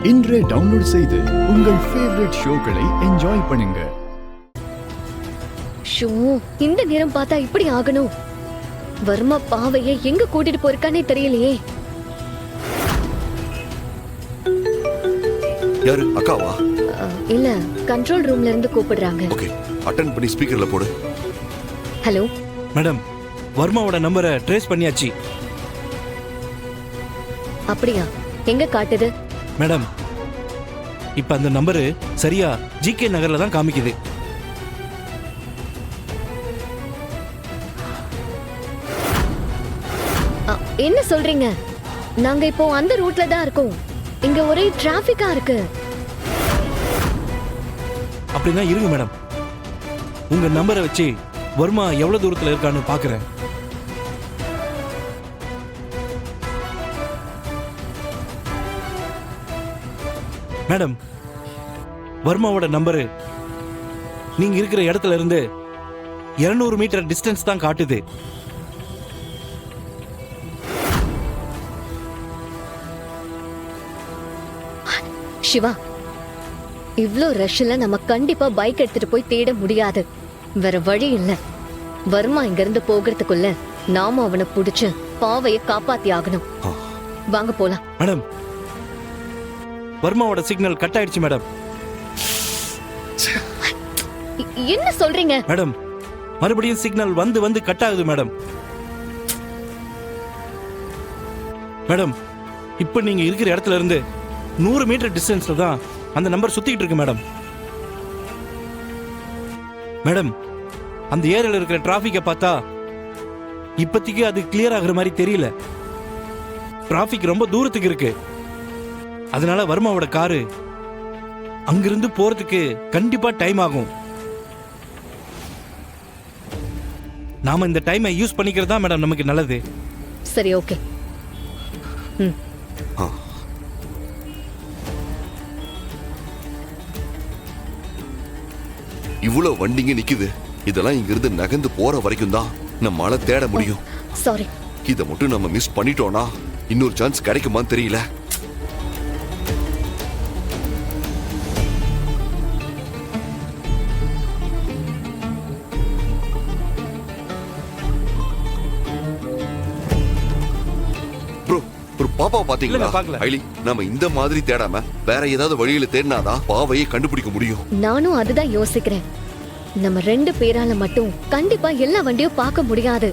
இன்றே டவுன்லோட் செய்து உங்கள் ஃபேவரட் ஷோக்களை என்ஜாய் பண்ணுங்க. ஷோ, இந்த நேரம் பார்த்தா இப்படி ஆகணும். வர்மா பாவையை எங்க கூட்டிட்டு போயிருக்கானே தெரியலையே. யாரு? அக்காவா? இல்ல, கண்ட்ரோல் ரூம்ல இருந்து கூப்பிடுறாங்க. ஓகே, அட்டெண்ட் பண்ணி ஸ்பீக்கர்ல போடு. ஹலோ மேடம், வர்மாவோட நம்பரை ட்ரேஸ் பண்ணியாச்சு. அப்படியா? எங்க காட்டுது? மேடம், இப்ப அந்த நம்பரு சரியா ஜிகே நகர்ல தான் காமிக்குது. என்ன சொல்றீங்க? நாங்க இப்போ அந்த ரூட்ல தான் இருக்கோம். இங்க ஒரே டிராபிக்கா இருக்கு. அப்படின்னா இருங்க மேடம், உங்க நம்பரை வச்சு வர்மா எவ்வளவு தூரத்துல இருக்கான்னு பாக்குறேன். மேடம், வர்மாவோட நம்பரு நீங்க இருக்கிற இடத்துல இருந்து 200 மீட்டர் டிஸ்டன்ஸ் தான் காட்டுது. சிவா, இவ்ளோ ரஷ்ல நம்ம கண்டிப்பா பைக் எடுத்துட்டு போய் தேட முடியாது. வேற வழி இல்ல. வர்மா இங்க இருந்து போகிறதுக்குள்ள நாம அவனை புடிச்சு பாவைய காப்பாத்தி ஆகணும். வாங்க போலாம். மேடம், வர்மாவோட சிக்னல் கட் ஆயிடுச்சு மேடம். என்ன சொல்றீங்க? மேடம், மறுபடியும் சிக்னல் வந்து வந்து கட் ஆகுது மேடம். மேடம், இப்ப நீங்க இருக்கிற இடத்துல இருந்து 100 மீட்டர் டிஸ்டன்ஸ்ல தான் அந்த நம்பர் சுத்திக்கிட்டு இருக்கு மேடம். மேடம், அந்த ஏரியால இருக்கிற டிராபிக்கை பார்த்தா இப்போதைக்கு அது கிளியர் ஆகுற மாதிரி தெரியல. டிராபிக் ரொம்ப தூரத்துக்கு இருக்கு. அதனால வர்மாவோட காரு அங்கிருந்து போறதுக்கு கண்டிப்பா டைம் ஆகும். நாம இந்த டைமை யூஸ் பண்ணிக்கிறதா மேடம் நமக்கு நல்லது. சரி, ஓகே. இவ்வளவு வண்டிங்க நிக்குது. இதெல்லாம் இங்க இருந்து நகர்ந்து போற வரைக்கும் தான் நம்மால தேட முடியும். சாரி. இத மட்டும் நம்ம மிஸ் பண்ணிட்டோம்னா இன்னொரு சான்ஸ் கிடைக்குமான்னு தெரியல. ப்ரோ, ஒரு பாப்பாவை பாத்தீங்களா? ஐலி, நம்ம இந்த மாதிரி தேடாம வேற ஏதாவது வழியில தேடினாதான் பாவையை கண்டுபிடிக்க முடியும். நானும் அதுதான் யோசிக்கிறேன். நம்ம 2 பேரால மட்டும் கண்டிப்பா எல்லா வண்டியும் பார்க்க முடியாது.